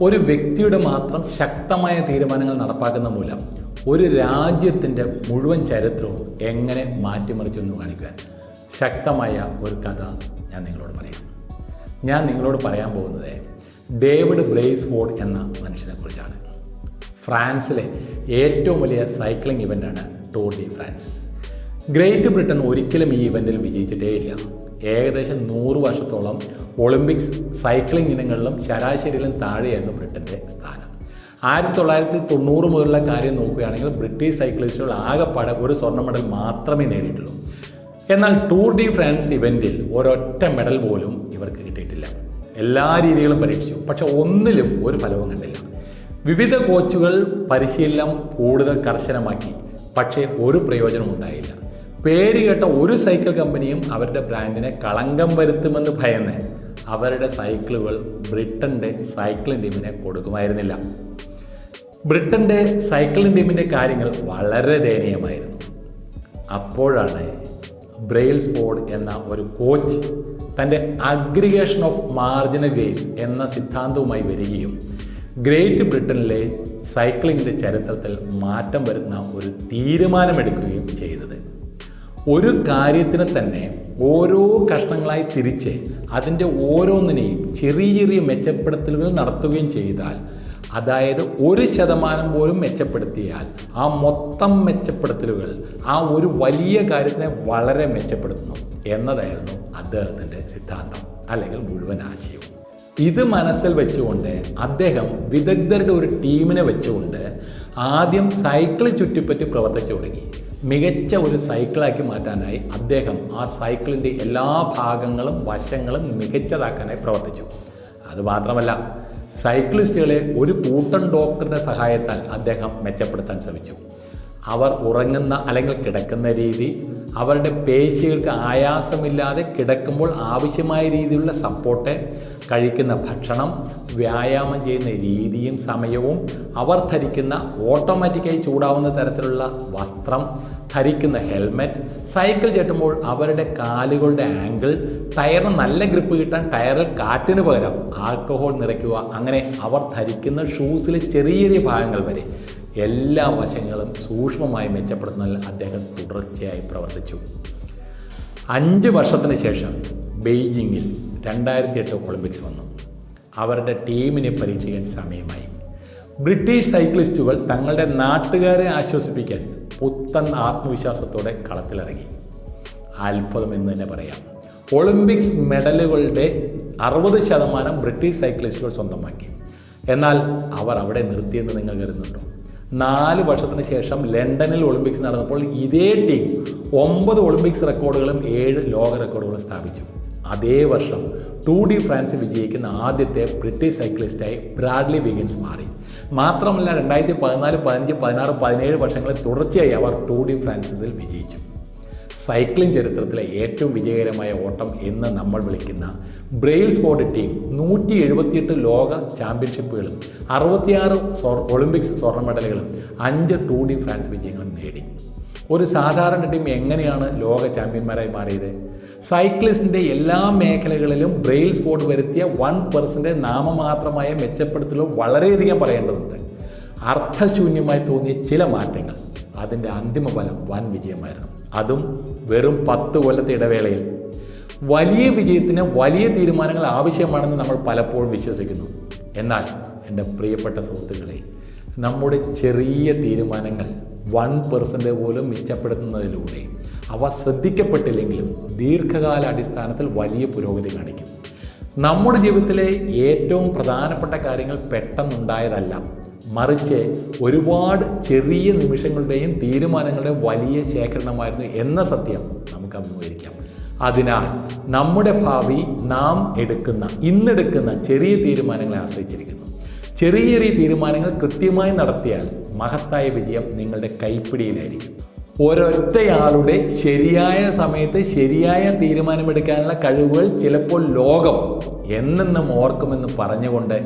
ഒരു വ്യക്തിയുടെ മാത്രം ശക്തമായ തീരുമാനങ്ങൾ നടപ്പാക്കുന്ന മൂലം ഒരു രാജ്യത്തിൻ്റെ മുഴുവൻ ചരിത്രവും എങ്ങനെ മാറ്റിമറിച്ചു എന്ന് കാണിക്കാൻ ശക്തമായ ഒരു കഥ ഞാൻ നിങ്ങളോട് പറയാം. ഞാൻ നിങ്ങളോട് പറയാൻ പോകുന്നത് ഡേവിഡ് ബ്രേസ്ഫോർഡ് എന്ന മനുഷ്യനെക്കുറിച്ചാണ്. ഫ്രാൻസിലെ ഏറ്റവും വലിയ സൈക്ലിംഗ് ഇവൻ്റാണ് Tour de France. Great Britain ഒരിക്കലും ഈ ഇവൻറ്റിൽ വിജയിച്ചിട്ടേയില്ല. ഏകദേശം 100 വർഷത്തോളം ഒളിമ്പിക്സ് സൈക്ലിംഗ് ഇനങ്ങളിലും ശരാശരിയിലും താഴെയായിരുന്നു ബ്രിട്ടൻ്റെ സ്ഥാനം. 1990 മുതലുള്ള കാര്യം നോക്കുകയാണെങ്കിൽ ബ്രിട്ടീഷ് സൈക്ലിസ്റ്റുകൾ ആകെപ്പാടെ ഒരു സ്വർണ്ണ മെഡൽ മാത്രമേ നേടിയിട്ടുള്ളൂ. എന്നാൽ ടൂർ ഡി ഫ്രാൻസ് ഇവൻറ്റിൽ ഒരൊറ്റ മെഡൽ പോലും ഇവർക്ക് കിട്ടിയിട്ടില്ല. എല്ലാ രീതികളും പരീക്ഷിച്ചു, പക്ഷെ ഒന്നിലും ഒരു ഫലവും കണ്ടില്ല. വിവിധ കോച്ചുകൾ പരിശീലനം കൂടുതൽ കർശനമാക്കി, പക്ഷേ ഒരു പ്രയോജനം ഉണ്ടായില്ല. പേര് കേട്ട ഒരു സൈക്കിൾ കമ്പനിയും അവരുടെ ബ്രാൻഡിനെ കളങ്കം വരുത്തുമെന്ന് ഭയന്ന് അവരുടെ സൈക്കിളുകൾ ബ്രിട്ടൻ്റെ സൈക്ലിംഗ് ടീമിനെ കൊടുക്കുമായിരുന്നില്ല. ബ്രിട്ടൻ്റെ സൈക്ലിംഗ് ടീമിൻ്റെ കാര്യങ്ങൾ വളരെ ദയനീയമായിരുന്നു. അപ്പോഴാണ് ബ്രെയിൽസ്ഫോർഡ് എന്ന ഒരു കോച്ച് തൻ്റെ അഗ്രിഗേഷൻ ഓഫ് മാർജിനൽ ഗെയിൻസ് എന്ന സിദ്ധാന്തവുമായി വരികയും ഗ്രേറ്റ് ബ്രിട്ടനിലെ സൈക്ലിങ്ങിൻ്റെ ചരിത്രത്തിൽ മാറ്റം വരുന്ന ഒരു തീരുമാനമെടുക്കുകയും ചെയ്തത്. ഒരു കാര്യത്തിന് തന്നെ ഓരോ കഷ്ണങ്ങളായി തിരിച്ച് അതിൻ്റെ ഓരോന്നിനെയും ചെറിയ ചെറിയ മെച്ചപ്പെടുത്തലുകൾ നടത്തുകയും ചെയ്താൽ, അതായത് 1% പോലും മെച്ചപ്പെടുത്തിയാൽ ആ മൊത്തം മെച്ചപ്പെടുത്തലുകൾ ആ ഒരു വലിയ കാര്യത്തിനെ വളരെ മെച്ചപ്പെടുത്തുന്നു എന്നതായിരുന്നു അദ്ദേഹത്തിൻ്റെ സിദ്ധാന്തം, അല്ലെങ്കിൽ മുഴുവൻ ആശയവും. ഇത് മനസ്സിൽ വെച്ചുകൊണ്ട് അദ്ദേഹം വിദഗ്ധരുടെ ഒരു ടീമിനെ വെച്ചുകൊണ്ട് ആദ്യം സൈക്കിൾ ചുറ്റിപ്പറ്റി പ്രവർത്തിച്ചു തുടങ്ങി. മികച്ച ഒരു സൈക്കിളാക്കി മാറ്റാനായി അദ്ദേഹം ആ സൈക്കിളിൻ്റെ എല്ലാ ഭാഗങ്ങളും വശങ്ങളും മികച്ചതാക്കാനായി പ്രവർത്തിച്ചു. അതുമാത്രമല്ല, സൈക്ലിസ്റ്റുകളെ ഒരു കൂട്ടം ഡോക്ടറുടെ സഹായത്താൽ അദ്ദേഹം മെച്ചപ്പെടുത്താൻ ശ്രമിച്ചു. അവർ ഉറങ്ങുന്ന അല്ലെങ്കിൽ കിടക്കുന്ന രീതി, അവരുടെ പേശികൾക്ക് ആയാസമില്ലാതെ കിടക്കുമ്പോൾ ആവശ്യമായ രീതിയിലുള്ള സപ്പോർട്ട്, കഴിക്കുന്ന ഭക്ഷണം, വ്യായാമം ചെയ്യുന്ന രീതിയും സമയവും, അവർ ധരിക്കുന്ന ഓട്ടോമാറ്റിക്കായി ചൂടാവുന്ന തരത്തിലുള്ള വസ്ത്രം, ധരിക്കുന്ന ഹെൽമെറ്റ്, സൈക്കിൾ ചവിട്ടുമ്പോൾ അവരുടെ കാലുകളുടെ ആംഗിൾ, ടയറിന് നല്ല ഗ്രിപ്പ് കിട്ടാൻ ടയറിൽ കാറ്റിന് പകരം ആൽക്കഹോൾ നിറയ്ക്കുക, അങ്ങനെ അവർ ധരിക്കുന്ന ഷൂസിലെ ചെറിയ ചെറിയ ഭാഗങ്ങൾ വരെ എല്ലാ വശങ്ങളും സൂക്ഷ്മമായി മെച്ചപ്പെടുത്തുന്നതിൽ അദ്ദേഹം തുടർച്ചയായി പ്രവർത്തിച്ചു. 5 വർഷത്തിന് ശേഷം ബെയ്ജിങ്ങിൽ 2008 ഒളിമ്പിക്സ് വന്നു. അവരുടെ ടീമിനെ പരീക്ഷിക്കാൻ സമയമായി. ബ്രിട്ടീഷ് സൈക്ലിസ്റ്റുകൾ തങ്ങളുടെ നാട്ടുകാരെ ആശ്വസിപ്പിക്കാൻ പുത്തൻ ആത്മവിശ്വാസത്തോടെ കളത്തിലിറങ്ങി. അത്ഭുതം എന്ന് തന്നെ പറയാം. ഒളിമ്പിക്സ് മെഡലുകളുടെ 60% ബ്രിട്ടീഷ് സൈക്ലിസ്റ്റുകൾ സ്വന്തമാക്കി. എന്നാൽ അവർ അവിടെ നിർത്തിയെന്ന് നിങ്ങൾ കരുതുന്നുണ്ടോ? 4 വർഷത്തിന് ശേഷം ലണ്ടനിൽ ഒളിമ്പിക്സ് നടന്നപ്പോൾ ഇതേ ടീം 9 ഒളിമ്പിക്സ് റെക്കോർഡുകളും 7 ലോക റെക്കോർഡുകളും സ്ഥാപിച്ചു. അതേ വർഷം ടൂർ ഡി ഫ്രാൻസ് വിജയിക്കുന്ന ആദ്യത്തെ ബ്രിട്ടീഷ് സൈക്ലിസ്റ്റായി ബ്രാഡ്ലി വിഗിൻസ് മാറി. മാത്രമല്ല 2014, 15, 16, 17 വർഷങ്ങളിൽ തുടർച്ചയായി അവർ ടൂർ ഡി ഫ്രാൻസിൽ വിജയിച്ചു. സൈക്ലിംഗ് ചരിത്രത്തിലെ ഏറ്റവും വിജയകരമായ ഓട്ടം എന്ന് നമ്മൾ വിളിക്കുന്ന ബ്രെയിൽസ്ഫോർഡ് ടീം 178 ലോക ചാമ്പ്യൻഷിപ്പുകളും 66 ഒളിമ്പിക്സ് സ്വർണ്ണ മെഡലുകളും 5 ടൂർ ഡി ഫ്രാൻസ് വിജയങ്ങളും നേടി. ഒരു സാധാരണ ടീം എങ്ങനെയാണ് ലോക ചാമ്പ്യന്മാരായി മാറിയത്? സൈക്ലിസ്റ്റിൻ്റെ എല്ലാ മേഖലകളിലും ബ്രെയിൽസ്ഫോർഡ് വരുത്തിയ 1% നാമമാത്രമായ മെച്ചപ്പെടുത്തലും വളരെയധികം പറയേണ്ടതുണ്ട്. അർത്ഥശൂന്യമായി തോന്നിയ ചില മാറ്റങ്ങൾ, അതിൻ്റെ അന്തിമ ഫലം വൻ വിജയമായിരുന്നു. അതും വെറും 10 കൊല്ലത്തെ ഇടവേളയിൽ. വലിയ വിജയത്തിന് വലിയ തീരുമാനങ്ങൾ ആവശ്യമാണെന്ന് നമ്മൾ പലപ്പോഴും വിശ്വസിക്കുന്നു. എന്നാൽ എൻ്റെ പ്രിയപ്പെട്ട സുഹൃത്തുക്കളെ, നമ്മുടെ ചെറിയ തീരുമാനങ്ങൾ 1% പോലും മെച്ചപ്പെടുത്തുന്നതിലൂടെ അവ ശ്രദ്ധിക്കപ്പെട്ടില്ലെങ്കിലും ദീർഘകാല അടിസ്ഥാനത്തിൽ വലിയ പുരോഗതി കാണിക്കും. നമ്മുടെ ജീവിതത്തിലെ ഏറ്റവും പ്രധാനപ്പെട്ട കാര്യങ്ങൾ പെട്ടെന്നുണ്ടായതല്ല, മറിച്ച് ഒരുപാട് ചെറിയ നിമിഷങ്ങളുടെയും തീരുമാനങ്ങളുടെയും വലിയ ശേഖരണമായിരുന്നു എന്ന സത്യം നമുക്ക് അഭിമുഖീകരിക്കാം. അതിനാൽ നമ്മുടെ ഭാവി നാം ഇന്നെടുക്കുന്ന ചെറിയ തീരുമാനങ്ങളെ ആശ്രയിച്ചിരിക്കുന്നു. ചെറിയ ചെറിയ തീരുമാനങ്ങൾ കൃത്യമായി നടത്തിയാൽ മഹത്തായ വിജയം നിങ്ങളുടെ കൈപ്പിടിയിലായിരിക്കും. ഒരൊറ്റയാളുടെ ശരിയായ സമയത്ത് ശരിയായ തീരുമാനമെടുക്കാനുള്ള കഴിവുകൾ ചിലപ്പോൾ ലോകം എന്നെന്നും ഓർക്കുമെന്ന് പറഞ്ഞുകൊണ്ട്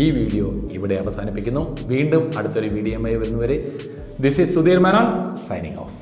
ഈ വീഡിയോ ഇവിടെ അവസാനിപ്പിക്കുന്നു. വീണ്ടും അടുത്തൊരു വീഡിയോയുമായി വരുന്നവരെ this is Sudheer Menon signing off.